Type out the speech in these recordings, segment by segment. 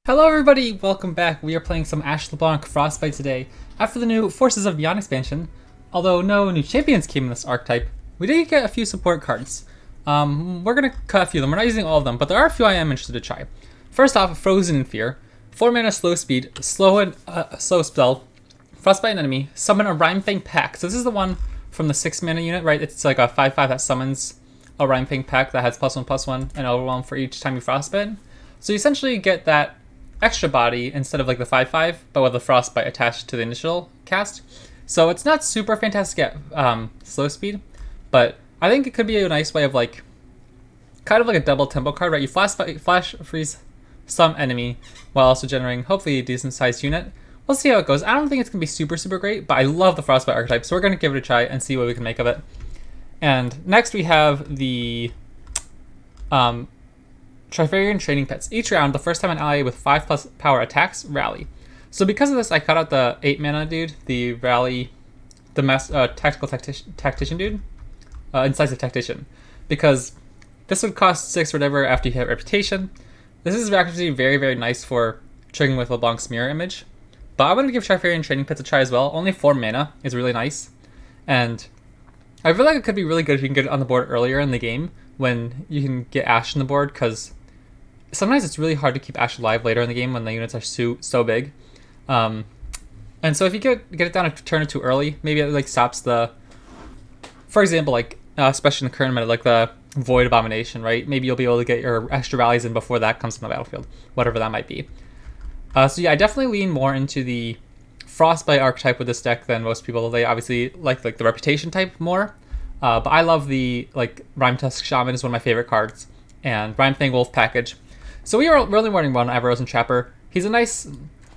Hello everybody, welcome back. We are playing some Ashe LeBlanc Frostbite today. After the new Forces of Beyond expansion, although no new champions came in this archetype, we did get a few support cards. We're going to cut a few of them. We're not using all of them, but there are a few I am interested to try. First off, Frozen in Fear. 4 mana slow speed, slow spell, Frostbite an enemy, summon a Rhymefang Pack. So this is the one from the 6 mana unit, right? It's like a 5/5 that summons a Rhymefang Pack that has +1/+1 and Overwhelm for each time you Frostbite. So you essentially get that extra body instead of like the 5/5, but with the Frostbite attached to the initial cast. So it's not super fantastic at slow speed, but I think it could be a nice way of like, kind of like a double tempo card, right? You flash freeze some enemy while also generating hopefully a decent sized unit. We'll see how it goes. I don't think it's gonna be super great, but I love the Frostbite archetype, so we're gonna give it a try and see what we can make of it. And next we have the Trifarian Training Pets. Each round, the first time an ally with 5+ power attacks, rally. So because of this, I cut out the 8 mana dude, the rally, the tactical tactician dude, incisive tactician, because this would cost 6 or whatever after you hit reputation. This is actually very nice for triggering with LeBlanc's mirror image. But I'm going to give Trifarian Training Pets a try as well. Only 4 mana is really nice. And I feel like it could be really good if you can get it on the board earlier in the game when you can get Ashe on the board, because sometimes it's really hard to keep Ashe alive later in the game when the units are so big. And so if you get it down a turn or two early, maybe it like stops the, for example, like especially in the current meta, like the Void Abomination, right? Maybe you'll be able to get your extra rallies in before that comes from the battlefield, whatever that might be. So yeah, I definitely lean more into the Frostbite archetype with this deck than most people. They obviously like the Reputation type more, but I love the like Rhymetusk Shaman is one of my favorite cards, and Rhymefang Wolf package. So we are really running one Avaros and Trapper. He's a nice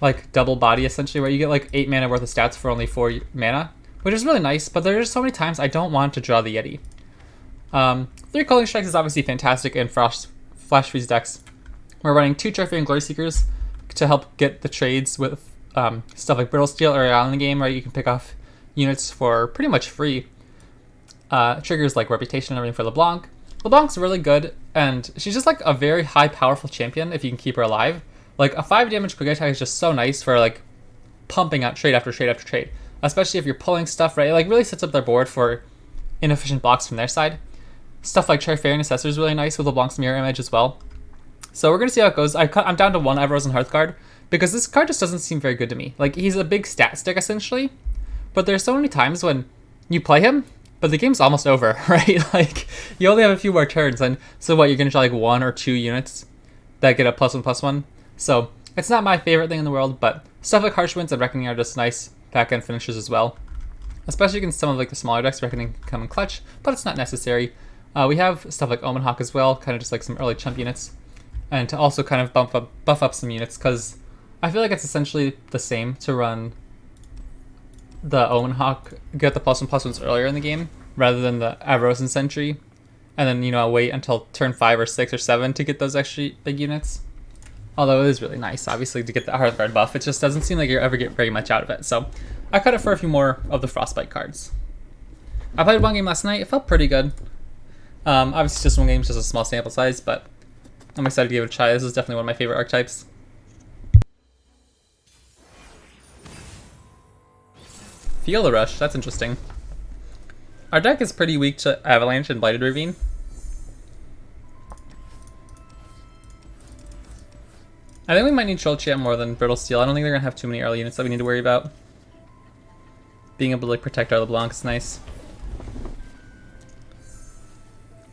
like double body essentially, where you get like 8 mana worth of stats for only 4 mana, which is really nice. But there's so many times I don't want to draw the Yeti. 3 Culling Strikes is obviously fantastic in Flash Freeze decks. We're running 2 Trifarian Glory Seekers to help get the trades with stuff like Brittle Steel early on in the game, right? You can pick off units for pretty much free. Triggers like Reputation and everything for LeBlanc. LeBlanc's really good, and she's just like a very high powerful champion if you can keep her alive. Like a 5 damage quick attack is just so nice for like pumping out trade after trade after trade, especially if you're pulling stuff, right? It like really sets up their board for inefficient blocks from their side. Stuff like Trifarian Assessor is really nice with LeBlanc's mirror image as well. So we're gonna see how it goes. I'm down to 1 Everose and Hearthguard because this card just doesn't seem very good to me. Like he's a big stat stick essentially, but there's so many times when you play him, but the game's almost over, right? Like you only have a few more turns, and so what? You're gonna draw like 1 or 2 units that get a +1/+1. So it's not my favorite thing in the world, but stuff like Harsh Winds and Reckoning are just nice back-end finishes as well. Especially against some of like the smaller decks, Reckoning can come in clutch, but it's not necessary. We have stuff like Omen Hawk as well, kind of just like some early chump units, and to also kind of buff up some units, because I feel like it's essentially the same to run the Omen Hawk, get the +1/+1s earlier in the game rather than the Avaros and Sentry, and then wait until turn 5 or 6 or 7 to get those extra big units. Although it is really nice, obviously, to get the Hearthguard buff. It just doesn't seem like you ever get very much out of it. So I cut it for a few more of the Frostbite cards. I played one game last night. It felt pretty good. Obviously, just one game, just a small sample size, but I'm excited to give it a try. This is definitely one of my favorite archetypes. Feel the Rush. That's interesting. Our deck is pretty weak to Avalanche and Blighted Ravine. I think we might need Troll Champ more than Brittle Steel. I don't think they're going to have too many early units that we need to worry about. Being able to like protect our LeBlanc is nice.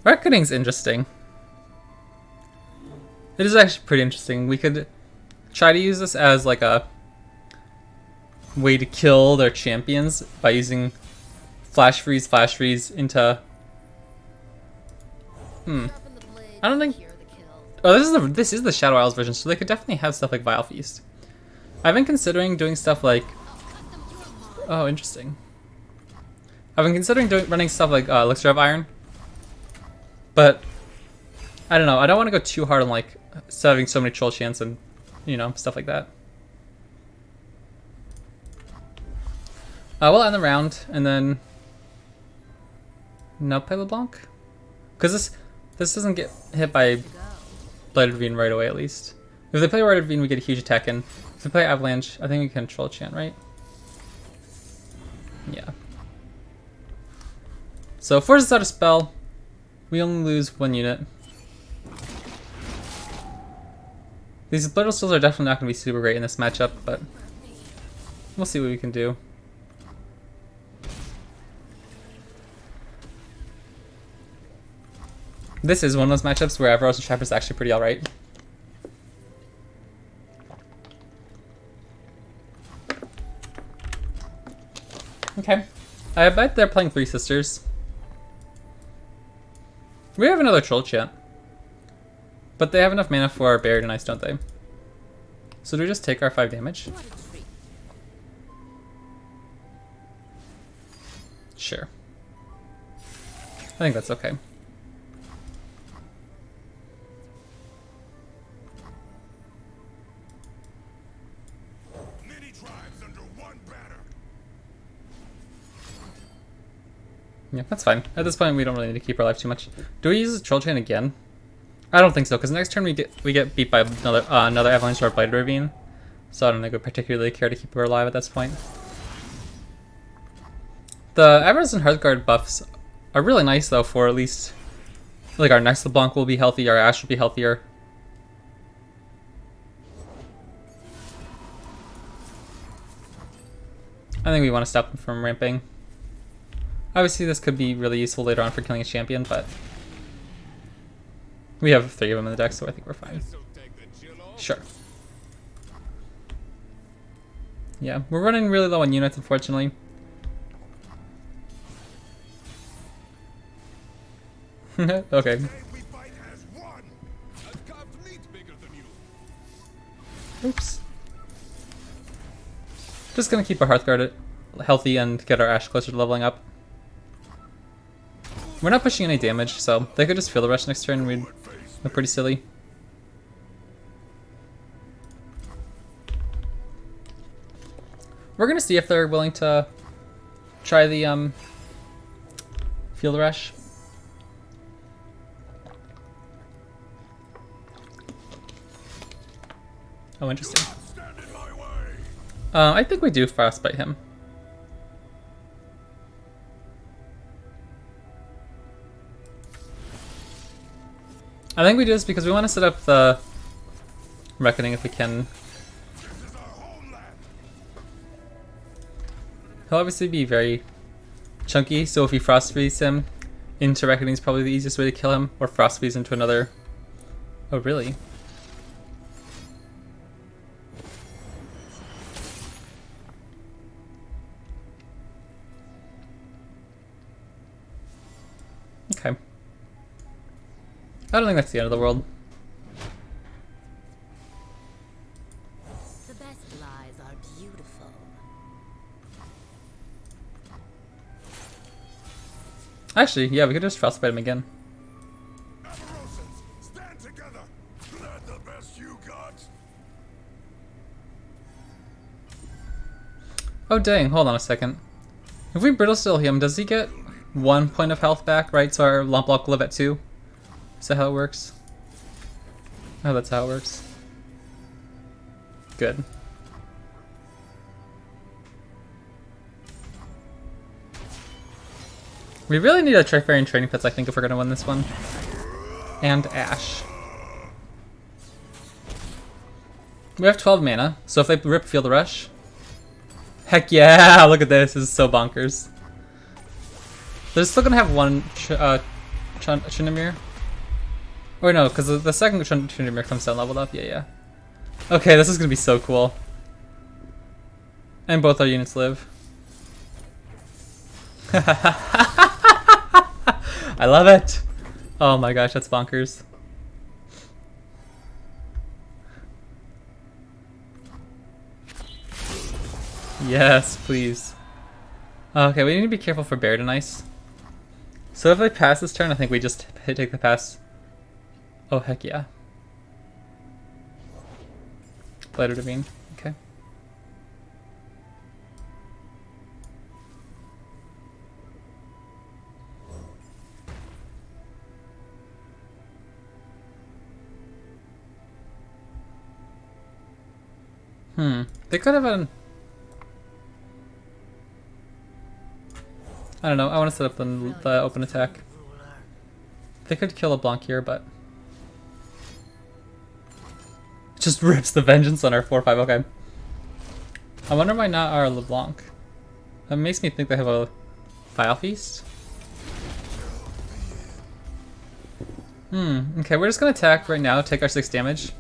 Reckoning's interesting. It is actually pretty interesting. We could try to use this as like a way to kill their champions by using Flash Freeze into... I don't think... Oh, this is the Shadow Isles version, so they could definitely have stuff like Vile Feast. I've been considering doing stuff like... Oh, interesting. I've been considering running stuff like Elixir of Iron, but I don't know. I don't want to go too hard on like having so many Troll Chants and stuff like that. We'll end the round and then no play LeBlanc, because this doesn't get hit by Blighted Ravine right away at least. If they play Word Ravine, we get a huge attack in. If they play Avalanche, I think we can control Chant, right? Yeah. So forces out a spell. We only lose 1 unit. These Blittle Stills are definitely not going to be super great in this matchup, but we'll see what we can do. This is one of those matchups where Everose and Trapper is actually pretty alright. Okay. I bet they're playing Three Sisters. We have another Troll Chant. But they have enough mana for our Buried in Ice, don't they? So do we just take our 5 damage? Sure. I think that's okay. Yeah, that's fine. At this point, we don't really need to keep our life too much. Do we use Troll Chain again? I don't think so, because next turn we get beat by another Avalanche or Blighted Ravine. So I don't think we particularly care to keep her alive at this point. The Everose and Hearthguard buffs are really nice though for at least like our next LeBlanc will be healthy, our Ashe will be healthier. I think we want to stop them from ramping. Obviously this could be really useful later on for killing a champion, but we have 3 of them in the deck, so I think we're fine. Sure. Yeah, we're running really low on units, unfortunately. Okay. Oops. Just gonna keep our Hearthguard healthy and get our Ashe closer to leveling up. We're not pushing any damage, so they could just feel the rush next turn and we'd look pretty silly. We're gonna see if they're willing to try the feel the rush. Oh, interesting. I think we do Frostbite him. I think we do this because we want to set up the Reckoning if we can. He'll obviously be very chunky, so if we Frost Freeze him into Reckoning is probably the easiest way to kill him, or Frost Freeze into another. Oh, really? Okay. I don't think that's the end of the world. The best lies are beautiful. Actually, yeah, we could just Frostbite him again. Stand together. Let the best you got. Oh dang, hold on a second. If we Brittle Steel him, does he get 1 point of health back, right? So our LeBlanc will live at 2? Is that how it works? Oh, that's how it works. Good. We really need a Trifarian Training Pets, I think, if we're gonna win this one. And Ashe. We have 12 mana, so if they rip Field Rush... Heck yeah! Look at this, this is so bonkers. They're still gonna have one Tryndamere. Or no, because the second Tryndamere comes down leveled up. Yeah, yeah. Okay, this is gonna be so cool. And both our units live. I love it! Oh my gosh, that's bonkers. Yes, please. Okay, we need to be careful for Buried in Ice. So if I pass this turn, I think we just take the pass. Oh, heck yeah. Blighted Ravine. Okay. They could have been... I don't know, I want to set up the open attack. They could kill LeBlanc here, but... Just rips the vengeance on our 4-5, okay. I wonder why not our LeBlanc. That makes me think they have a Vile Feast. Okay, we're just gonna attack right now, take our 6 damage.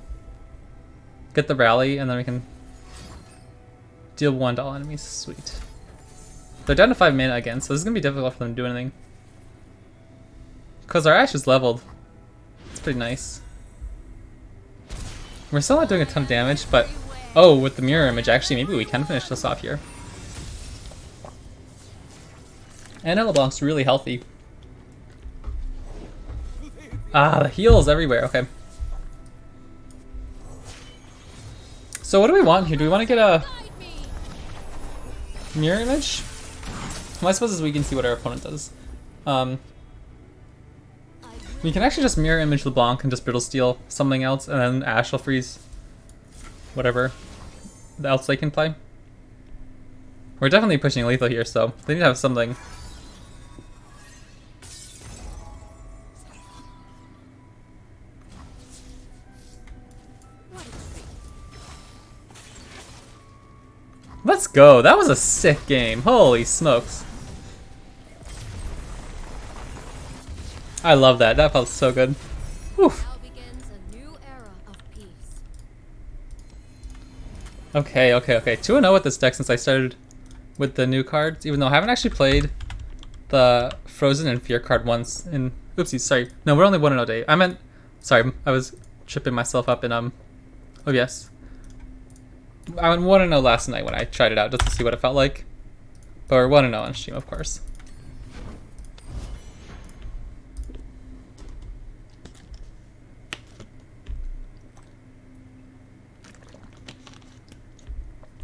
Get the rally, and then we can deal 1 to all enemies. Sweet. They're down to 5 mana again, so this is gonna be difficult for them to do anything. Because our Ashe is leveled. It's pretty nice. We're still not doing a ton of damage, but... Oh, with the mirror image, actually, maybe we can finish this off here. And LeBlanc's really healthy. Ah, the heals everywhere, okay. So what do we want here? Do we want to get a mirror image? Well, I suppose we can see what our opponent does. We can actually just mirror image LeBlanc and just brittle steel something else, and then Ashe will freeze whatever else they can play. We're definitely pushing lethal here, so they need to have something. Let's go. That was a sick game. Holy smokes. I love that. That felt so good. Whew. Now begins a new era of peace. Okay. 2-0 with this deck since I started with the new cards, even though I haven't actually played the Frozen and Fear card once in... Oopsies, sorry. No, we're only 1-0 day. I meant... Sorry, I was tripping myself up in, OBS. I went 1-0 last night when I tried it out just to see what it felt like. But we're 1-0 on stream, of course.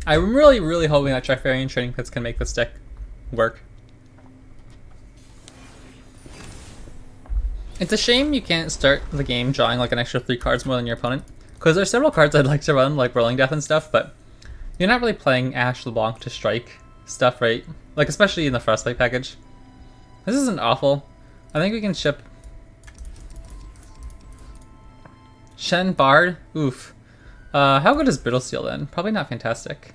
I'm really hoping that Trifarian Training Pits can make this deck work. It's a shame you can't start the game drawing like an extra 3 cards more than your opponent. Because there's several cards I'd like to run, like Rolling Death and stuff, but you're not really playing Ashe LeBlanc to strike stuff, right? Like, especially in the Frostbite package. This isn't awful. I think we can ship Shen and Bard. Oof. How good is Brittle Steel then? Probably not fantastic.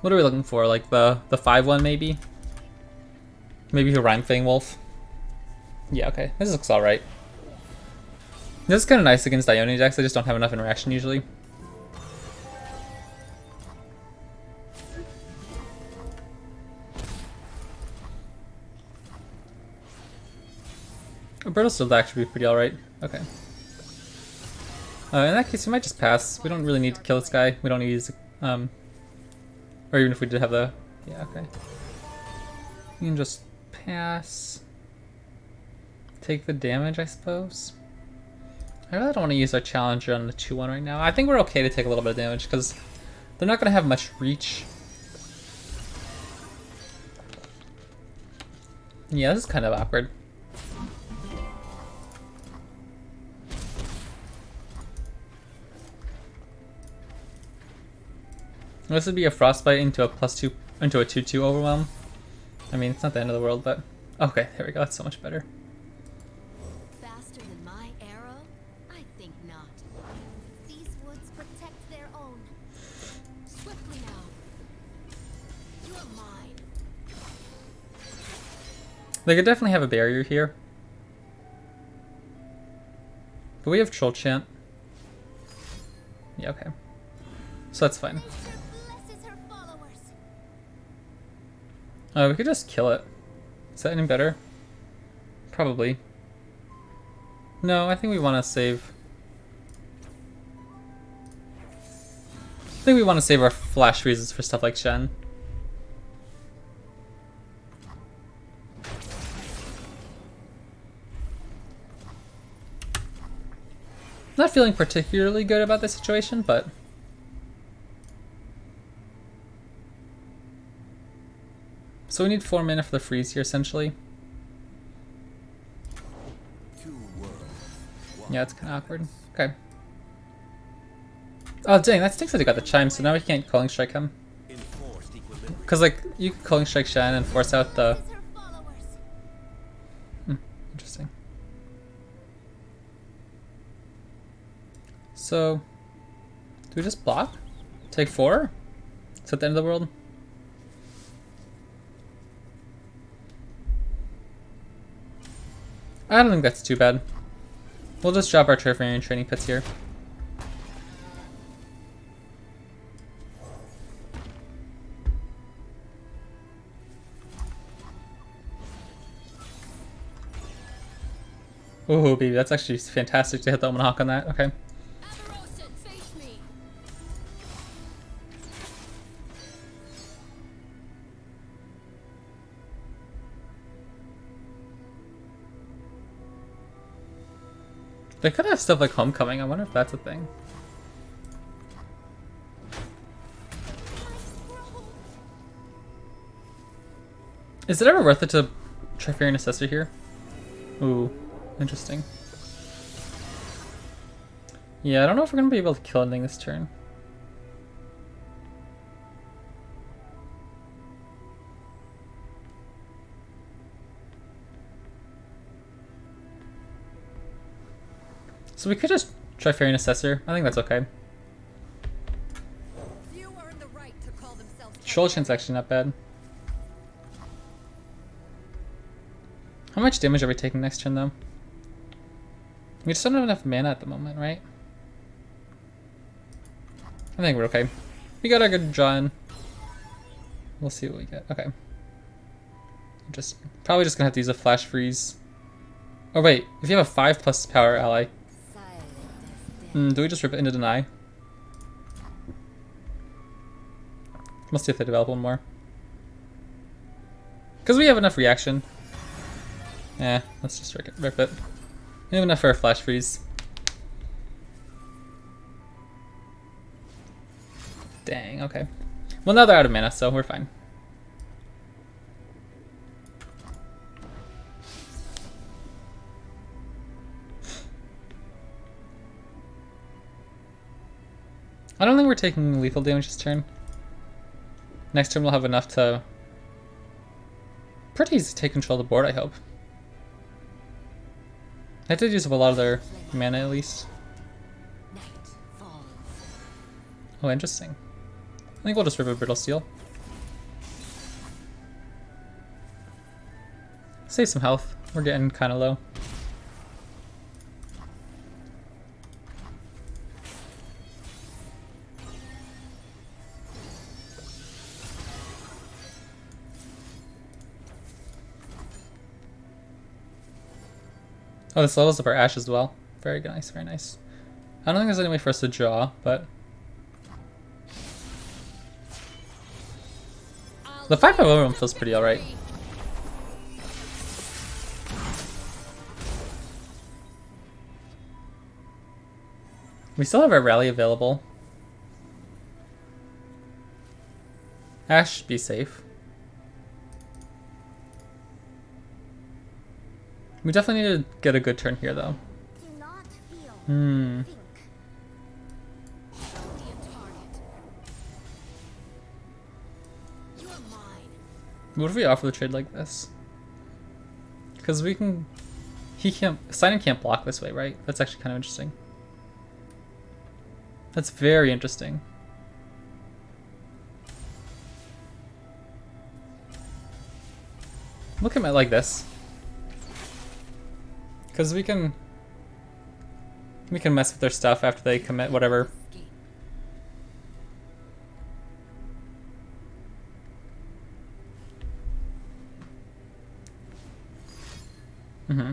What are we looking for? Like the 5-1 maybe? Maybe a Rhyme Fang Wolf? Yeah, okay. This looks alright. This is kind of nice against Ione decks, I just don't have enough interaction usually. A Brittle Steel deck should be pretty alright. Okay. In that case, we might just pass. We don't really need to kill this guy. We don't need to use, or even if we did have the... Yeah, okay. We can just pass. Take the damage, I suppose. I really don't want to use our Challenger on the 2-1 right now. I think we're okay to take a little bit of damage, because they're not going to have much reach. Yeah, this is kind of awkward. This would be a Frostbite into a +2, into a 2/2 overwhelm. I mean, it's not the end of the world, but okay, there we go. That's so much better. Faster than my arrow? I think not. These woods protect their own. Swiftly now. You are mine. They could definitely have a barrier here, but we have Troll Chant. Yeah, okay. So that's fine. We could just kill it. Is that any better? Probably. No, I think we want to save... I think we want to save our flash freezes for stuff like Shen. Not feeling particularly good about this situation, but... So we need 4 mana for the freeze here, essentially. Yeah, it's kind of awkward. Okay. Oh dang, that stinks that he got the chime, so now we can't Culling Strike him. Enforced equilibrium. Cause like, you could Culling Strike Shen and force out the... This is her followers. Interesting. So, do we just block? Take 4? Is that the end of the world? I don't think that's too bad. We'll just drop our Turfarian training pits here. Oh, baby, that's actually fantastic to hit the Omen Hawk on that. Okay. Amarosan, face me. They could have stuff like Homecoming. I wonder if that's a thing. Is it ever worth it to Trifarian Assessor here? Ooh, interesting. Yeah, I don't know if we're gonna be able to kill anything this turn. So we could just Trifarian Assessor. I think that's okay. You earn the right to call themselves Troll Chain's actually not bad. How much damage are we taking next turn though? We just don't have enough mana at the moment, right? I think we're okay. We got our good draw in. We'll see what we get. Okay. Probably just gonna have to use a flash freeze. Oh wait, if you have a 5+ power ally, do we just rip it into deny? Let's see if they develop one more. Because we have enough reaction. Yeah, let's just rip it. We have enough for a flash freeze. Dang, okay. Well, now they're out of mana, so we're fine. I don't think we're taking lethal damage this turn. Next turn we'll have enough to pretty easy take control of the board, I hope. They have to use up a lot of their mana at least. Oh, interesting. I think we'll just rip a Brittle Steel. Save some health. We're getting kind of low. Oh, this levels up our Ashe as well. Very nice, very nice. I don't think there's any way for us to draw, but... The 5/5 overwhelm feels pretty alright. We still have our rally available. Ashe, be safe. We definitely need to get a good turn here, though. Do not feel. Hmm. Think. Be a target. You are mine. What if we offer the trade like this? Because we can... Simon can't block this way, right? That's actually kind of interesting. That's very interesting. Look at it like this. Because we can mess with their stuff after they commit whatever. Mm-hmm.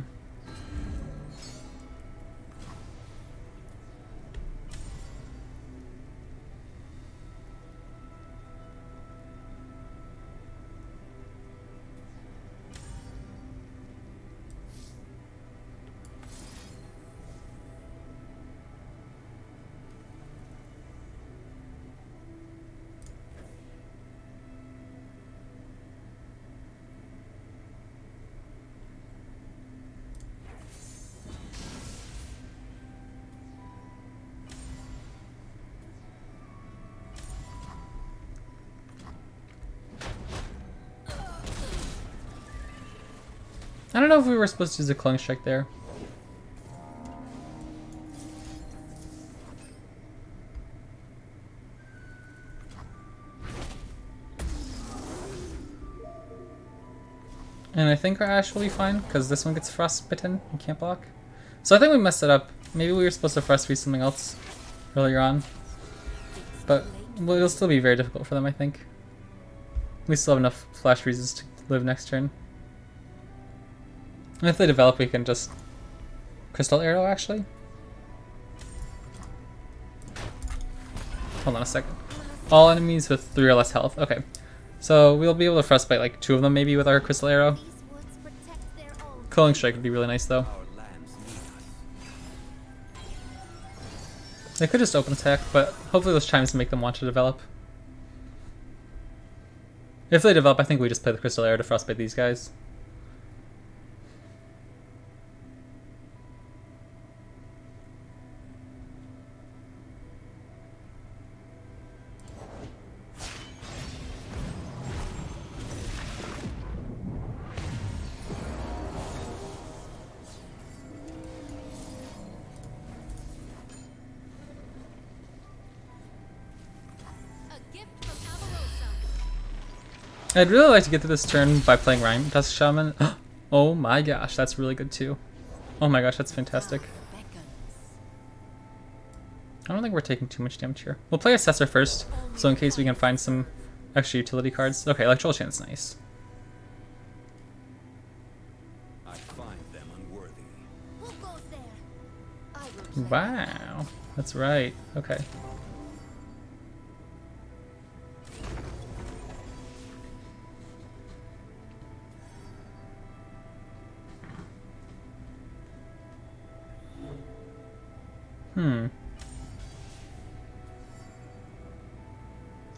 I don't know if we were supposed to use a Clone Strike there. And I think our Ashe will be fine, because this one gets frostbitten and can't block. So I think we messed it up. Maybe we were supposed to frost freeze something else earlier on. But well, it'll still be very difficult for them, I think. We still have enough flash freezes to live next turn. And if they develop, we can just Crystal Arrow, actually. Hold on a second. All enemies with 3 or less health. Okay. So we'll be able to frostbite like 2 of them maybe with our Crystal Arrow. These woods protect their own. Culling Strike would be really nice though. Our lands need us. They could just open attack, but hopefully those chimes make them want to develop. If they develop, I think we just play the Crystal Arrow to frostbite these guys. A gift from Amorosa. I'd really like to get to this turn by playing Rhyme Tusk Shaman. Oh my gosh, that's really good too. Oh my gosh, that's fantastic. Beckons. I don't think we're taking too much damage here. We'll play Assessor first, so in case we can find some extra utility cards. Okay, Electrical Chant's nice. I find them unworthy. Who goes there? I will check. Wow, that's right. Okay.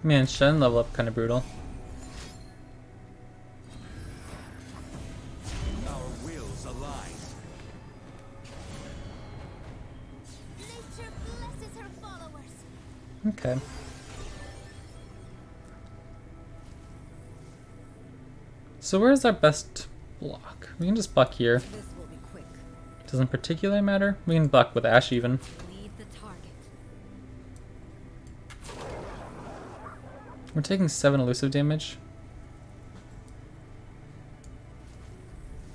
Man, Shen level up kind of brutal. Our wills align. Nature blesses her followers. Okay. So where's our best block? We can just block here. This will be quick. Doesn't particularly matter. We can block with Ashe even. Lead the target. We're taking 7 elusive damage.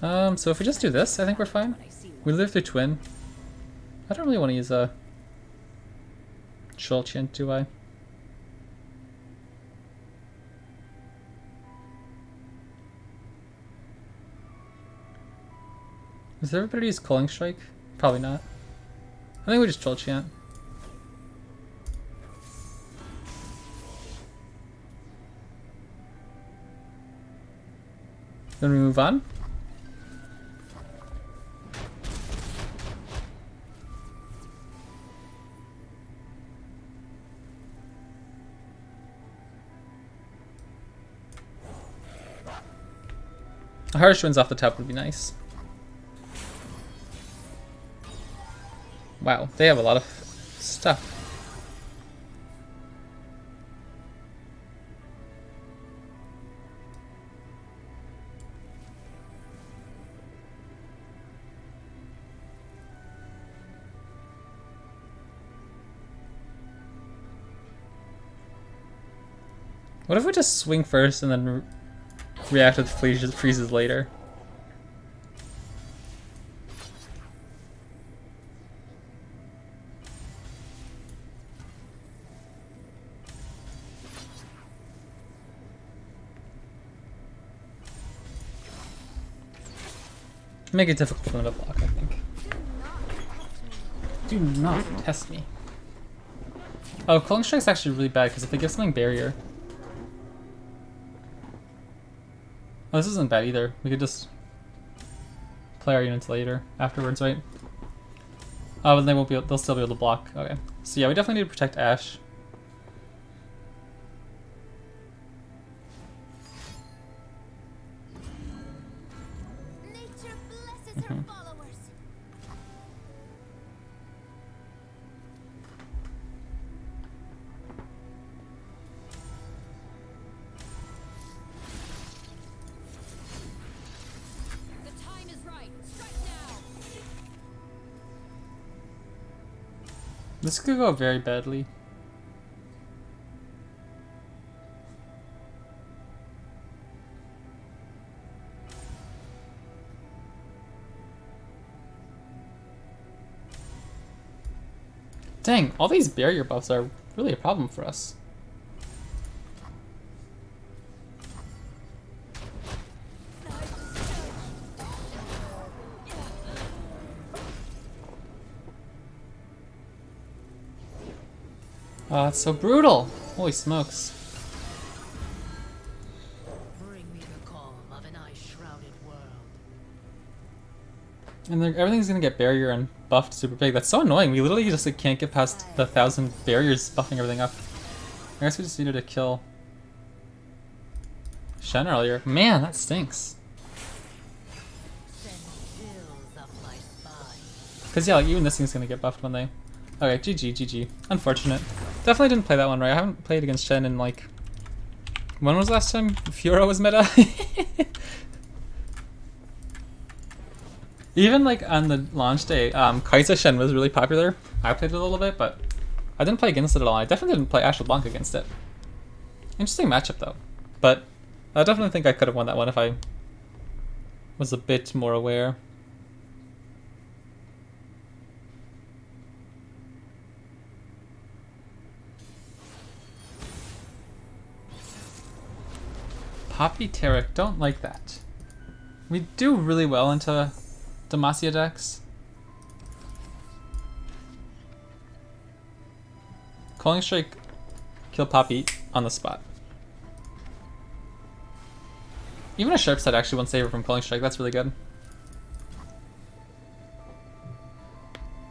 So if we just do this, I think we're fine. I see We live through Twin. I don't really want to use a Shoal Chant, do I? Is everybody use Culling Strike? Probably not. I think we just Shoal Chant. Then we move on. A harsh winds off the top would be nice. Wow, they have a lot of stuff. What if we just swing first and then react with freezes later? Make it difficult for them to block, I think. Do not test me. Do not test me. Oh, Culling Strike's actually really bad because if they give something barrier. Oh, this isn't bad either. We could just play our units later, afterwards, right? Oh, but they won't be. They'll still be able to block. Okay. So yeah, we definitely need to protect Ashe. Nature blesses her followers. The time is This could go very badly. Dang, all these barrier buffs are really a problem for us. Oh, it's so brutal. Holy smokes. Bring me the calm of an ice-shrouded world. And everything's gonna get barrier and buffed super big. That's so annoying. We literally just like, can't get past the 1,000 barriers buffing everything up. I guess we just needed to kill Shen earlier. Man, that stinks. Send chills up my spine. Cause yeah, like even this thing's gonna get buffed when they. Okay, GG. Unfortunate. Definitely didn't play that one right. I haven't played against Shen in like. When was the last time Fiora was meta? Even like on the launch day, Kai'Sa Shen was really popular. I played it a little bit, but I didn't play against it at all. I definitely didn't play Ashe LeBlanc against it. Interesting matchup though. But I definitely think I could have won that one if I was a bit more aware. Poppy Taric, don't like that. We do really well into Demacia decks. Calling Strike, kill Poppy on the spot. Even a Sharp Side actually won't save her from Calling Strike, that's really good.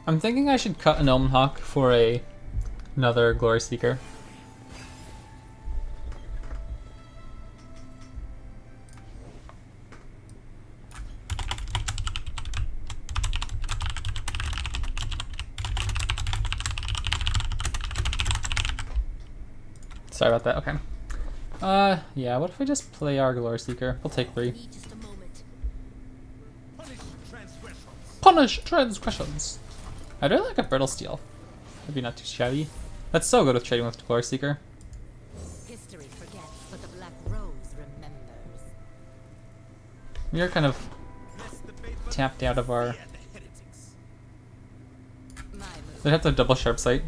I'm thinking I should cut an Omen Hawk for another Glory Seeker. Sorry about that, okay. Yeah, what if we just play our Glory Seeker? We'll take 3. Need just a moment. Punish transgressions! I'd really like a Brittle Steel. Maybe not too shabby. That's so good with trading with Glory Seeker. History forgets, but the Black Rose remembers. We are kind of tapped out of our... My move. They'd have to double Sharp Sight.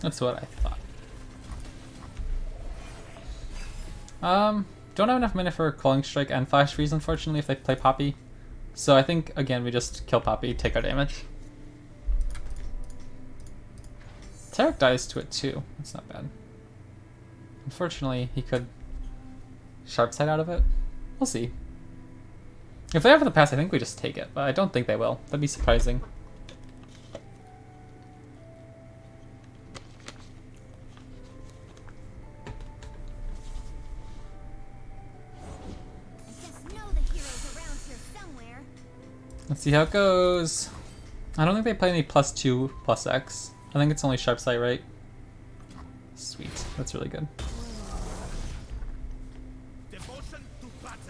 That's what I thought. Don't have enough mana for Calling Strike and Flash Freeze, unfortunately, if they play Poppy. So I think, again, we just kill Poppy, take our damage. Taric dies to it too. That's not bad. Unfortunately, he could Sharp Sight out of it. We'll see. If they have the pass, I think we just take it, but I don't think they will. That'd be surprising. Let's see how it goes. I don't think they play any +2 +X. I think it's only Sharp Sight, right? Sweet. That's really good.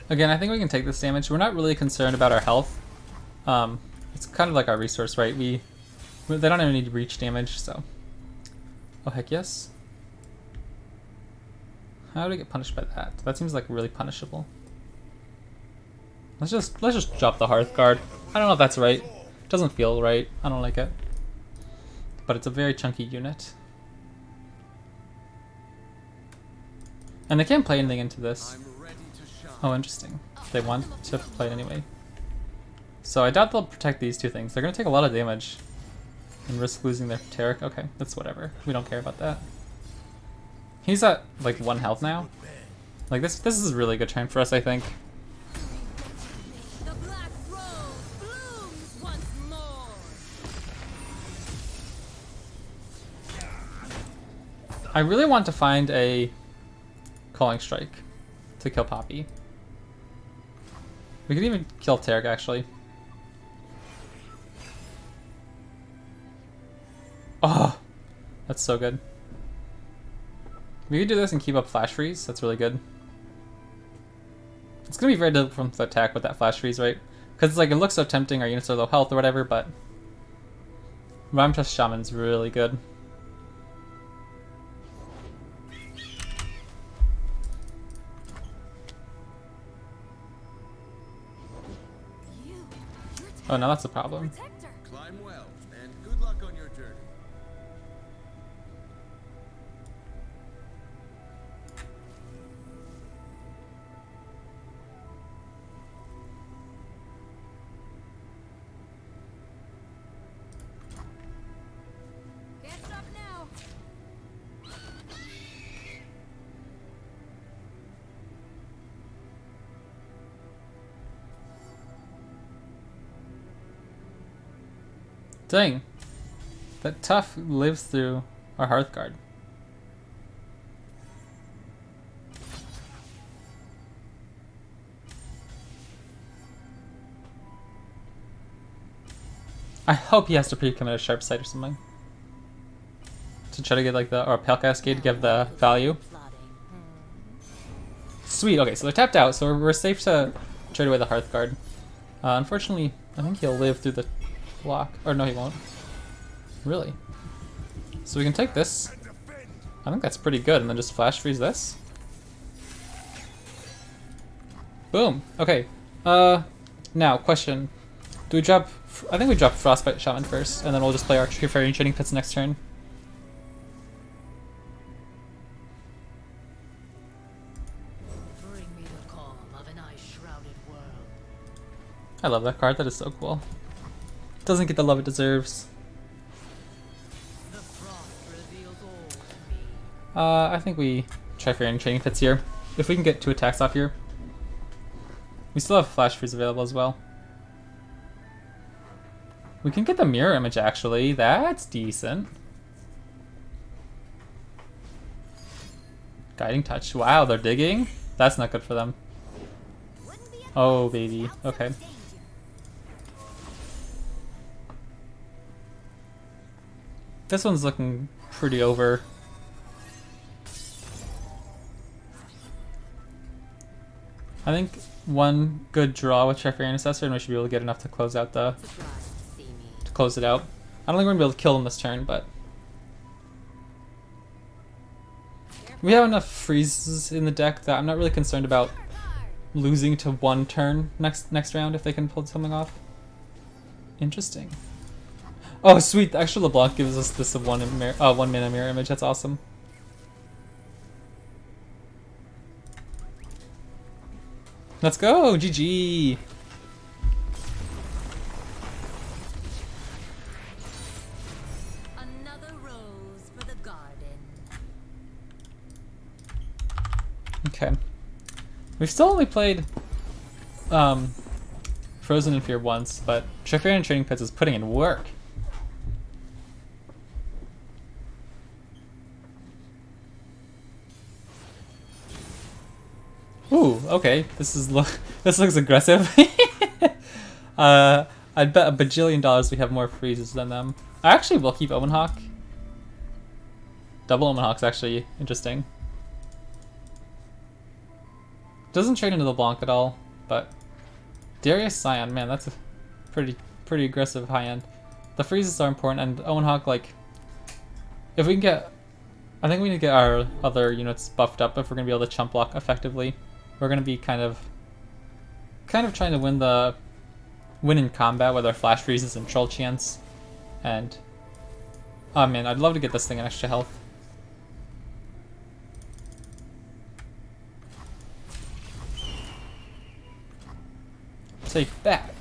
Again, I think we can take this damage. We're not really concerned about our health. It's kind of like our resource, right? They don't even need reach damage, so. Oh heck yes. How do we get punished by that? That seems like really punishable. Let's just drop the Hearthguard. I don't know if that's right. It doesn't feel right. I don't like it. But it's a very chunky unit. And they can't play anything into this. Oh, interesting. They want to play it anyway. So I doubt they'll protect these two things. They're going to take a lot of damage and risk losing their Taric. Okay, that's whatever. We don't care about that. He's at like 1 health now. Like this is a really good turn for us, I think. The Black Rose blooms once more. I really want to find a Calling Strike to kill Poppy. We could even kill Taric, actually. Oh, that's so good. We could do this and keep up Flash Freeze. That's really good. It's gonna be very difficult to attack with that Flash Freeze, right? Because like it looks so tempting, our units are low health or whatever, but Rhyme Test Shaman's really good. Oh, now that's a problem. Protector. Climb well, and good luck on your journey. Can't stop now. Dang. That tough lives through our Hearthguard. I hope he has to pre-commit a Sharp Sight or something. To try to get like the, or Pale Cascade to give the value. Sweet, okay, so they're tapped out, so we're safe to trade away the Hearthguard. Unfortunately, I think he'll live through the block. Or no, he won't. Really? So we can take this. I think that's pretty good, and then just flash freeze this. Boom. Okay. Now, question. Do we drop... I think we drop Frostbite Shaman first, and then we'll just play our Fairy Training Pits next turn. Bring me the calm of an ice-shrouded world. I love that card. That is so cool. Doesn't get the love it deserves. The frost reveals all to me. I think we try Fairy Training Pits here. If we can get 2 attacks off here. We still have Flash Freeze available as well. We can get the Mirror Image actually. That's decent. Guiding Touch. Wow, they're digging? That's not good for them. Wouldn't be a Oh, baby. Okay. danger. This one's looking pretty over. I think one good draw with Fairy Ancestor and we should be able to get enough to close out the... Surprised to see me. to close it out. I don't think we're gonna be able to kill him this turn, but... we have enough freezes in the deck that I'm not really concerned about losing to 1 turn next round if they can pull something off. Interesting. Oh sweet, the extra LeBlanc gives us this 1 mana mirror image, that's awesome. Let's go, GG! Another rose for the garden. Okay. We've still only played Frozen in Fear once, but Trifarian Training Pits is putting in work. Ooh, okay. This looks aggressive. I'd bet $1 bajillion we have more freezes than them. I actually will keep Omen Hawk. Double Omen Hawk's actually interesting. Doesn't trade into the LeBlanc at all, but Darius Scion, man, that's a pretty aggressive high end. The freezes are important, and Owen Hawk, like, if we can get, I think we need to get our other units buffed up if we're gonna be able to chump block effectively. We're gonna be kind of trying to win in combat with our flash freezes and troll chants, and oh man, I'd love to get this thing an extra health. Take that.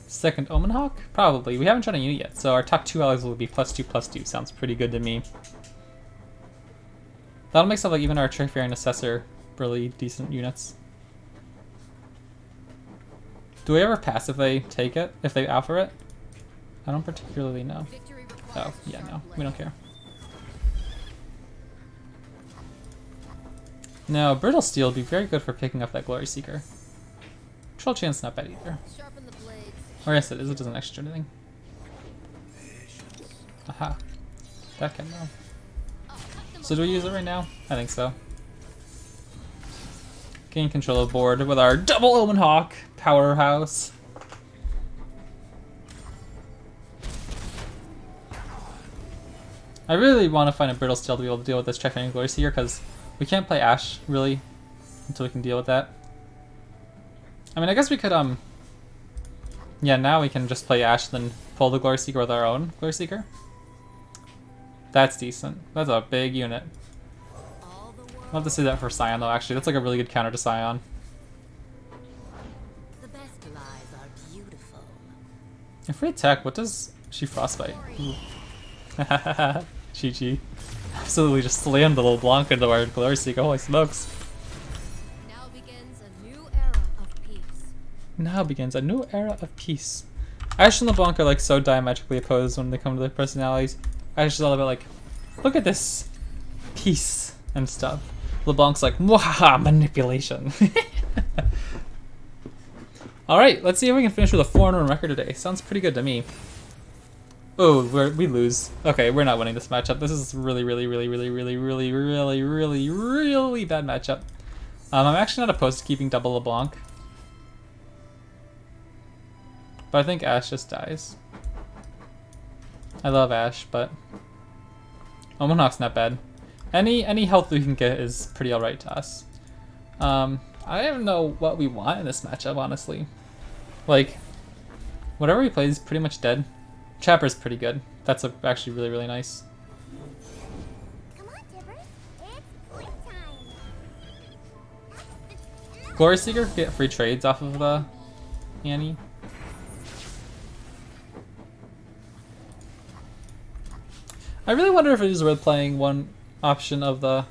Second Omen Hawk? Probably. We haven't tried a unit yet, so our top 2 allies will be +2/+2. Sounds pretty good to me. That'll make stuff like even our Trifarian Assessor really decent units. Do we ever pass if they take it? If they alpha it? I don't particularly know. Victory Oh, requires yeah, no. sharp We don't blade. care. No, Brittle Steel would be very good for picking up that Glory Seeker. Troll Chant's not bad either. Sharpen the blades. Or yes, it is. It doesn't extra anything. Aha. That can now. I'll cut them So do we use it apart. right now? I think so. Gain control of board with our double Omen Hawk powerhouse. I really want to find a Brittle Steel to be able to deal with this Trifang Glory Seeker because we can't play Ashe really until we can deal with that. I mean, I guess we could yeah, now we can just play Ashe, then pull the Glory Seeker with our own Glory Seeker. That's decent. That's a big unit. I'll have to see that for Scion though, actually. That's like a really good counter to Scion. The best lies are beautiful. If we attack, what does she Frostbite? GG. Absolutely just slammed the LeBlanc into our Glory Seeker. Holy smokes. Now begins a new era of peace. Now begins a new era of peace. Ashe and LeBlanc are like so diametrically opposed when they come to their personalities. Ashe is all about like, look at this peace and stuff. LeBlanc's like, mwahaha, manipulation. Alright, let's see if we can finish with a 4-1 record today. Sounds pretty good to me. Oh, we lose. Okay, we're not winning this matchup. This is really bad matchup. I'm actually not opposed to keeping double LeBlanc. But I think Ashe just dies. I love Ashe, but Omen Hawk's not bad. Any health we can get is pretty alright to us. I don't know what we want in this matchup, honestly. Like, whatever he plays is pretty much dead. Chapper's pretty good. That's actually really nice. Come on, Tibbers. It's point time. Glory Seeker get free trades off of the Annie. I really wonder if it is worth playing one option of the,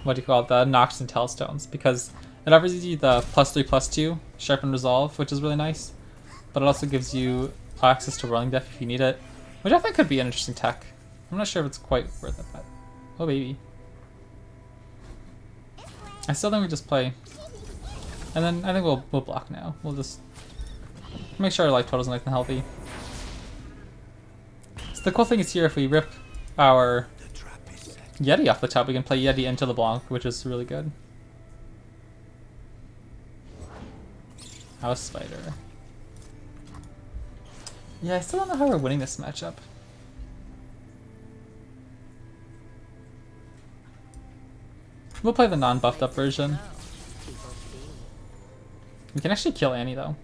what do you call it, the Nox and Tellstones, because it offers you the +3/+2 Sharpen Resolve, which is really nice, but it also gives you access to Rolling Death if you need it, which I think could be an interesting tech. I'm not sure if it's quite worth it, but oh baby. I still think we just play, and then I think we'll block now. We'll just make sure our life total's nice and healthy. The cool thing is here, if we rip our Yeti off the top, we can play Yeti into LeBlanc, which is really good. House Spider. Yeah, I still don't know how we're winning this matchup. We'll play the non-buffed up version. We can actually kill Annie though.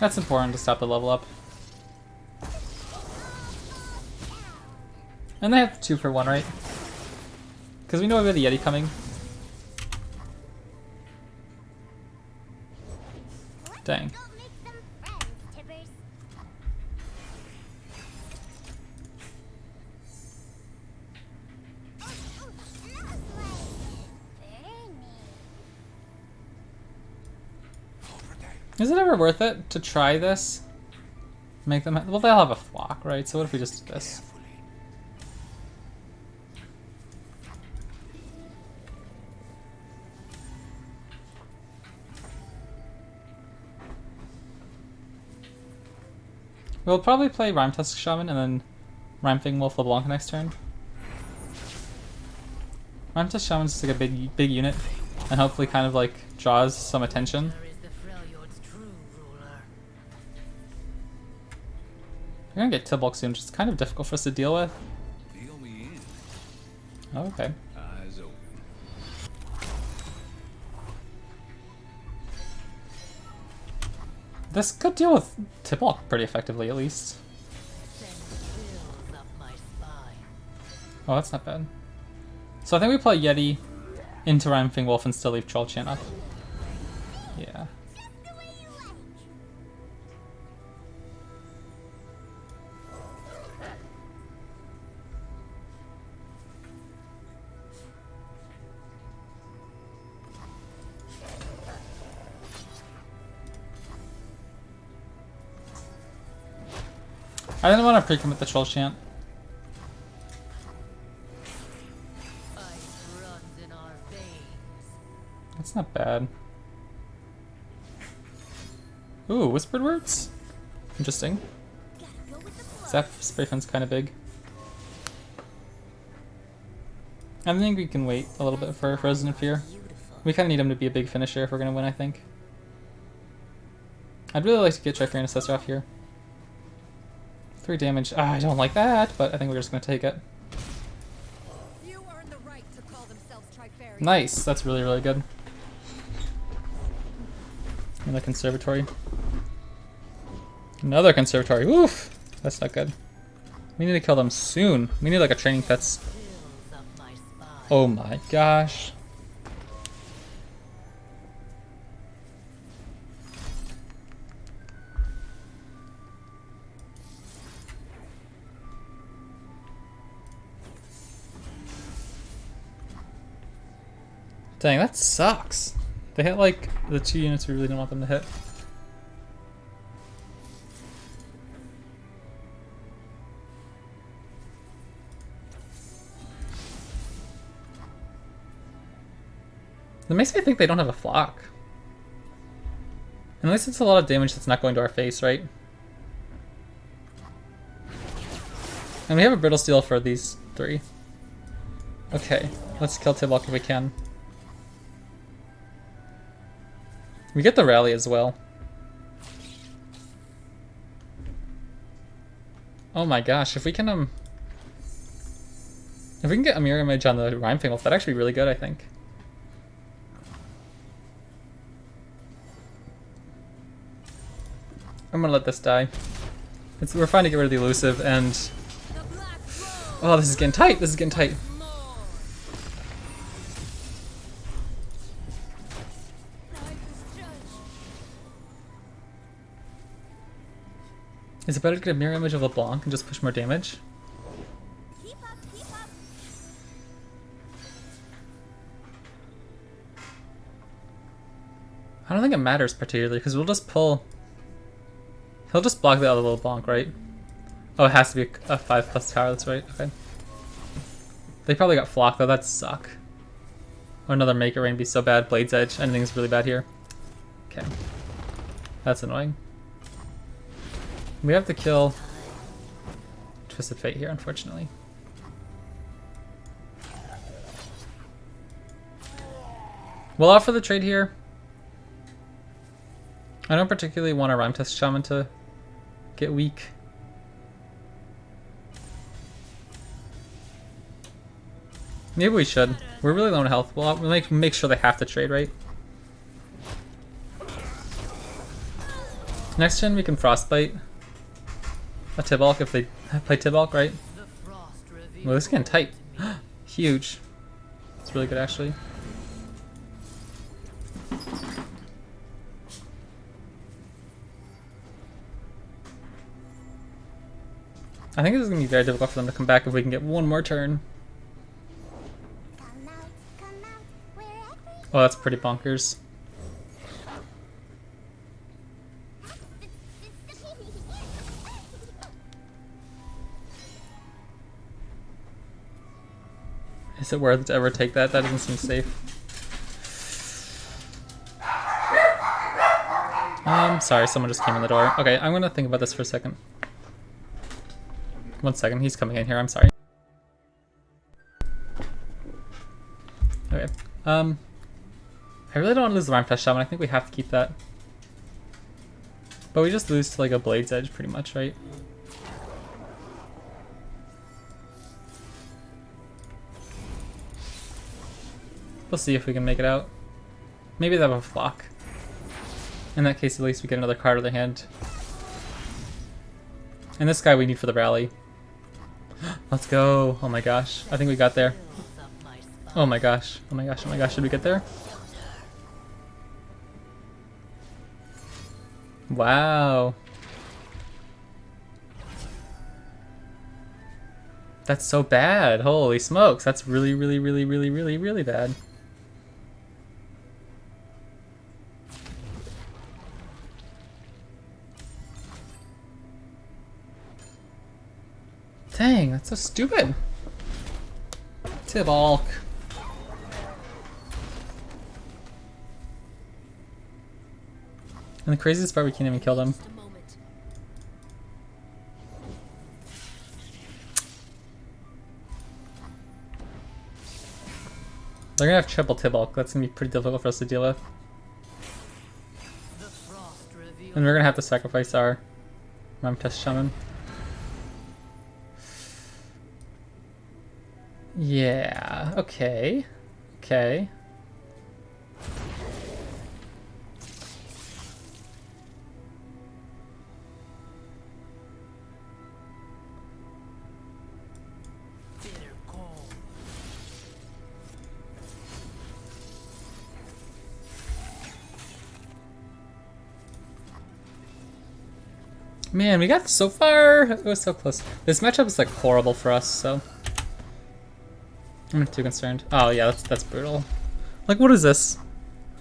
That's important to stop the level up. And they have 2 for 1, right? Because we know we have the Yeti coming. Dang. Go make some friends, Tibbers. Is it ever worth it to try this? Make them, well, they'll have a flock, right? So what if we just do this? We'll probably play Rhyme Tusk Shaman and then Rhyme Fang Wolf LeBlanc next turn. Rhyme Tusk Shaman's just like a big unit, and hopefully kind of like draws some attention. We're gonna get Tibulk soon, which is kind of difficult for us to deal with. Oh, okay. Eyes open. This could deal with Tibulk pretty effectively, at least. Oh, that's not bad. So I think we play Yeti into Rhyme Fang Wolf and still leave Troll Chant up. Yeah. I didn't want to pre-commit the Troll Chant. I That's not bad. Ooh, whispered words? Interesting. Gotta go with the flow. Zap spray fun's kind of big. I think we can wait a little bit for Frozen in Fear. We kind of need him to be a big finisher if we're going to win, I think. I'd really like to get Trifarian Assessor off here. 3 damage. Ah, I don't like that, but I think we're just going to take it. You earn the right to call themselves Trifarian. Nice. That's really, really good. And the Conservatory. Another Conservatory. Oof! That's not good. We need to kill them soon. We need like a training pets. Fills up my spine. Oh my gosh. Dang, that sucks. They hit like the 2 units we really didn't want them to hit. It makes me think they don't have a flock. At least it's a lot of damage that's not going to our face, right? And we have a Brittle Steel for these 3. Okay, let's kill Tibok if we can. We get the rally as well. Oh my gosh, if we can get a mirror image on the Rhyme Fang Wolf, that'd actually be really good, I think. I'm gonna let this die. We're trying to get rid of the elusive, and oh, this is getting tight. This is getting tight. Is it better to get a mirror image of LeBlanc and just push more damage? Keep up, keep up. I don't think it matters particularly because we'll just pull. He'll just block the other LeBlanc, right? Oh, it has to be a 5+ tower. That's right. Okay. They probably got flock though. That'd suck. Or another Make It Rain be so bad. Blade's Edge. Anything's really bad here. Okay. That's annoying. We have to kill Twisted Fate here, unfortunately. We'll offer the trade here. I don't particularly want a Rhyme Test Shaman to get weak. Maybe we should. We're really low on health. We'll make sure they have to trade, right? Next turn we can Frostbite a Tibok if they play Tibok, right? Well, this is getting tight. Huge. It's really good, actually. I think this is going to be very difficult for them to come back if we can get one more turn. Come out, wherever. Oh, that's pretty bonkers. Is it worth it to ever take that? That doesn't seem safe. Sorry, someone just came in the door. Okay, I'm gonna think about this for a second. 1 second, he's coming in here, I'm sorry. Okay, I really don't want to lose the Rhyme Test Shaman. I think we have to keep that. But we just lose to like a Blade's Edge pretty much, right? We'll see if we can make it out. Maybe they have a flock. In that case, at least we get another card of the hand. And this guy we need for the rally. Let's go. Oh my gosh. I think we got there. Oh my gosh. Oh my gosh. Oh my gosh. Did we get there? Wow. That's so bad. Holy smokes. That's really, really, really, really, really, really bad. Dang, that's so stupid. Tibok. And the craziest part, we can't even kill them. Just a moment. They're gonna have triple Tibalt. That's gonna be pretty difficult for us to deal with. The frost reveals. And we're gonna have to sacrifice our Test Shaman. Yeah, okay. Okay. Bitter cold. Man, we got so far. It was so close. This matchup is like horrible for us, so I'm not too concerned. Oh yeah, that's brutal. Like, what is this?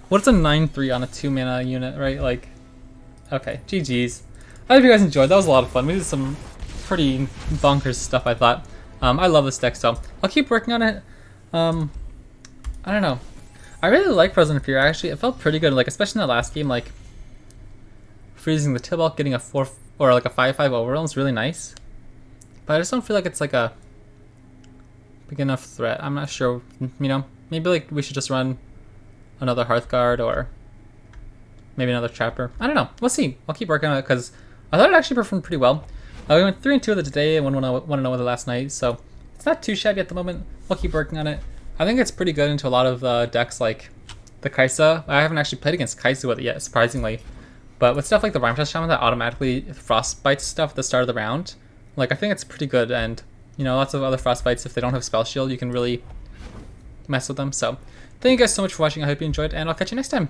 What's a 9/3 on a 2-mana unit, right? Like, okay, GG's. I hope you guys enjoyed. That was a lot of fun. We did some pretty bonkers stuff, I thought. I love this deck, so I'll keep working on it. I don't know. I really like Frozen Fear. Actually, it felt pretty good. Like, especially in that last game, like freezing the Tibalt, getting a 4 or like a 5/5 overwhelm is really nice. But I just don't feel like it's like a big enough threat. I'm not sure, you know, maybe like we should just run another Hearthguard or maybe another Trapper. I don't know. We'll see. I'll keep working on it because I thought it actually performed pretty well. We went 3-2 with it today and 1-1 with it last night, so it's not too shabby at the moment. We'll keep working on it. I think it's pretty good into a lot of decks like the Kaisa. I haven't actually played against Kaisa with it yet, surprisingly. But with stuff like the Runeterra Shaman that automatically Frostbite stuff at the start of the round, like I think it's pretty good, and you know, lots of other Frostbites, if they don't have Spell Shield, you can really mess with them. So thank you guys so much for watching. I hope you enjoyed, and I'll catch you next time.